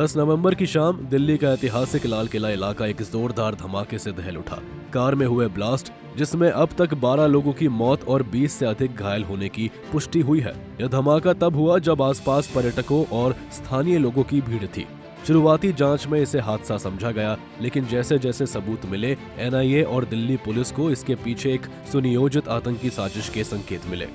10 नवंबर की शाम दिल्ली का ऐतिहासिक लाल किला इलाका एक जोरदार धमाके से दहल उठा। कार में हुए ब्लास्ट, जिसमें अब तक 12 लोगों की मौत और 20 से अधिक घायल होने की पुष्टि हुई है। यह धमाका तब हुआ जब आसपास पर्यटकों और स्थानीय लोगों की भीड़ थी। शुरुआती जांच में इसे हादसा समझा गया, लेकिन जैसे जैसे सबूत मिले, एनआईए और दिल्ली पुलिस को इसके पीछे एक सुनियोजित आतंकी साजिश के संकेत मिले।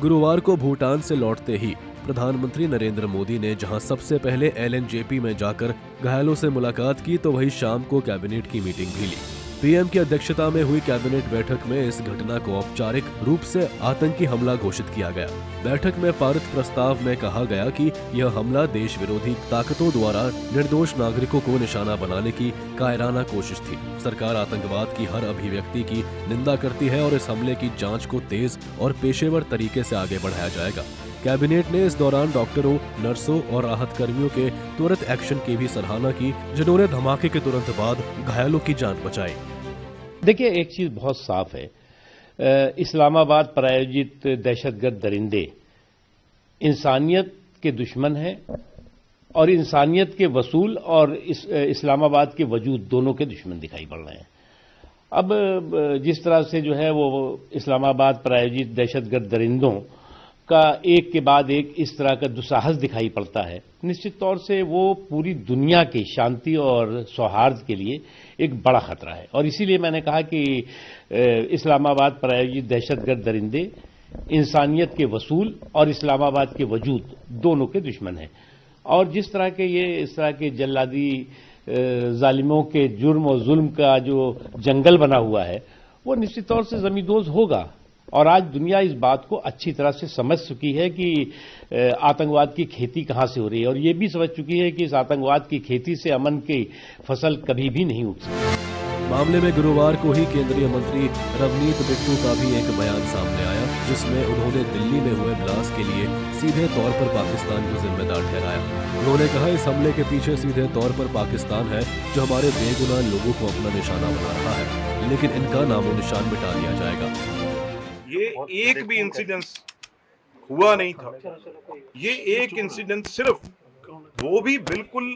गुरुवार को भूटान से लौटते ही प्रधानमंत्री नरेंद्र मोदी ने जहां सबसे पहले एलएनजेपी में जाकर घायलों से मुलाकात की, तो वहीं शाम को कैबिनेट की मीटिंग भी ली। पीएम की अध्यक्षता में हुई कैबिनेट बैठक में इस घटना को औपचारिक रूप से आतंकी हमला घोषित किया गया। बैठक में पारित प्रस्ताव में कहा गया कि यह हमला देश विरोधी ताकतों द्वारा निर्दोष नागरिकों को निशाना बनाने की कायराना कोशिश थी। सरकार आतंकवाद की हर अभिव्यक्ति की निंदा करती है और इस हमले की जांच को तेज और पेशेवर तरीके से आगे बढ़ाया जाएगा। कैबिनेट ने इस दौरान डॉक्टरों, नर्सों और राहत कर्मियों के त्वरित एक्शन की भी सराहना की, जिन्होंने धमाके के तुरंत बाद घायलों की जान बचाई। देखिए, एक चीज बहुत साफ है, इस्लामाबाद प्रायोजित दहशतगर्द दरिंदे इंसानियत के दुश्मन हैं और इंसानियत के वसूल और इस्लामाबाद के वजूद दोनों के दुश्मन दिखाई पड़ रहे हैं। अब जिस तरह से जो है वो इस्लामाबाद प्रायोजित दहशतगर्द दरिंदों का एक के बाद एक इस तरह का दुस्साहस दिखाई पड़ता है, निश्चित तौर से वो पूरी दुनिया की शांति और सौहार्द के लिए एक बड़ा खतरा है। और इसीलिए मैंने कहा कि इस्लामाबाद प्रायोजित दहशतगर्द दरिंदे इंसानियत के वसूल और इस्लामाबाद के वजूद दोनों के दुश्मन हैं। और जिस तरह के ये इस तरह के जल्लादी जालिमों के जुर्म और जुल्म का जो जंगल बना हुआ है, वो निश्चित तौर से जमींदोज होगा। और आज दुनिया इस बात को अच्छी तरह से समझ चुकी है कि आतंकवाद की खेती कहां से हो रही है, और ये भी समझ चुकी है कि इस आतंकवाद की खेती से अमन की फसल कभी भी नहीं उग सकती। मामले में गुरुवार को ही केंद्रीय मंत्री रवनीत बिट्टू का भी एक बयान सामने आया, जिसमें उन्होंने दिल्ली में हुए ब्लास्ट के लिए सीधे तौर पर पाकिस्तान को जिम्मेदार ठहराया। उन्होंने कहा, इस हमले के पीछे सीधे तौर पर पाकिस्तान है, जो हमारे बेगुनाह लोगों को अपना निशाना बना रहा है, लेकिन इनका नामो निशान मिटा दिया जाएगा। ये एक भी इंसिडेंस हुआ नहीं था। ये एक इंसिडेंट सिर्फ, वो भी बिल्कुल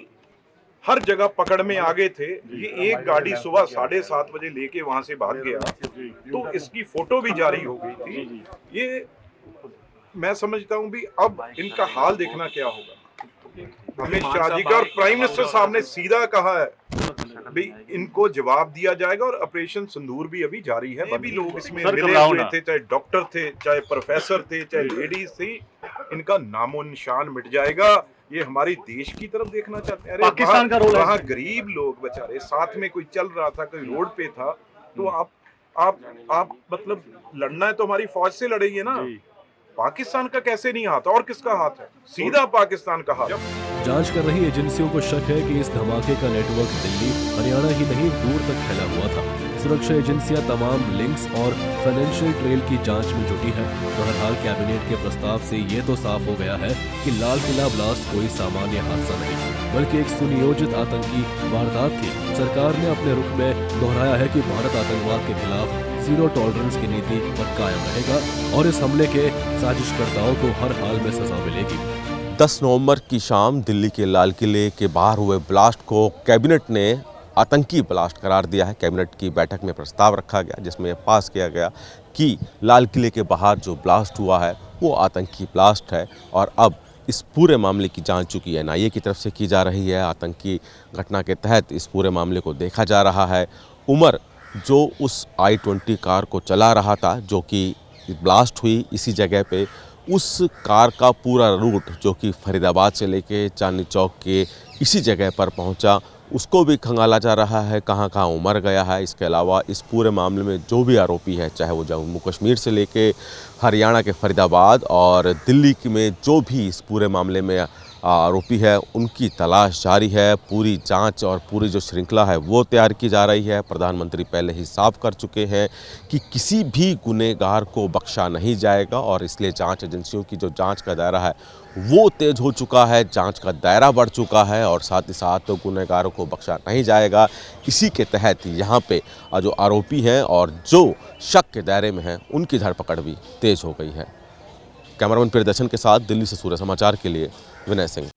हर जगह पकड़ में आ गए थे। ये एक गाड़ी सुबह 7:30 बजे लेके वहां से भाग गया, तो इसकी फोटो भी जारी हो गई थी। ये मैं समझता हूं भी अब इनका हाल देखना क्या होगा। अमित शाह जी का और प्राइम मिनिस्टर साहब ने सीधा कहा है भी इनको जवाब दिया जाएगा, और ऑपरेशन सिंदूर भी अभी जारी है। अभी लोग इसमें मिले हुए थे, चाहे डॉक्टर थे, चाहे प्रोफेसर थे, चाहे लेडीज थी, इनका नामो निशान मिट जाएगा। ये हमारी देश की तरफ देखना चाहते हैं। अरे पाकिस्तान का रोल है। वहाँ गरीब लोग बेचारे, साथ में कोई चल रहा था, कोई रोड पे था, तो आप मतलब लड़ना है तो हमारी फौज से लड़ेंगे ना। पाकिस्तान का कैसे नहीं हाथ, और किसका हाथ है? सीधा पाकिस्तान का हाथ। जांच कर रही एजेंसियों को शक है कि इस धमाके का नेटवर्क दिल्ली, हरियाणा ही नहीं दूर तक फैला हुआ था। सुरक्षा एजेंसियां तमाम लिंक्स और फाइनेंशियल ट्रेल की जांच में जुटी है। बहरहाल कैबिनेट के प्रस्ताव से ये तो साफ हो गया है कि लाल किला ब्लास्ट कोई सामान्य हादसा नहीं, बल्कि एक सुनियोजित आतंकी वारदात थी। सरकार ने अपने रुख में दोहराया है कि भारत आतंकवाद के खिलाफ जीरो टॉलरेंस की नीति पर कायम रहेगा और इस हमले के साजिशकर्ताओं को हर हाल में सजा मिलेगी। 10 नवंबर की शाम दिल्ली के लाल किले के बाहर हुए ब्लास्ट को कैबिनेट ने आतंकी ब्लास्ट करार दिया है। कैबिनेट की बैठक में प्रस्ताव रखा गया, जिसमें पास किया गया कि लाल किले के बाहर जो ब्लास्ट हुआ है वो आतंकी ब्लास्ट है। और अब इस पूरे मामले की जांच चूँकि एनआईए की तरफ से की जा रही है, आतंकी घटना के तहत इस पूरे मामले को देखा जा रहा है। उमर जो उस I-20 कार को चला रहा था, जो कि ब्लास्ट हुई इसी जगह पे, उस कार का पूरा रूट जो कि फरीदाबाद से लेके चांदनी चौक के इसी जगह पर पहुंचा, उसको भी खंगाला जा रहा है कहाँ कहाँ उमर गया है। इसके अलावा इस पूरे मामले में जो भी आरोपी है, चाहे वो जम्मू कश्मीर से लेके हरियाणा के फरीदाबाद और दिल्ली में जो भी इस पूरे मामले में आरोपी है, उनकी तलाश जारी है। पूरी जांच और पूरी जो श्रृंखला है वो तैयार की जा रही है। प्रधानमंत्री पहले ही साफ कर चुके हैं कि किसी भी गुनहगार को बख्शा नहीं जाएगा, और इसलिए जांच एजेंसियों की जो जांच का दायरा है वो तेज हो चुका है, जांच का दायरा बढ़ चुका है, और साथ ही साथ तो गुनहगारों को बख्शा नहीं जाएगा। इसी के तहत यहाँ पे जो आरोपी हैं और जो शक के दायरे में हैं, उनकी धरपकड़ भी तेज हो गई है। कैमरामैन प्रियदर्शन के साथ दिल्ली से सूर्य समाचार के लिए विनय सिंह।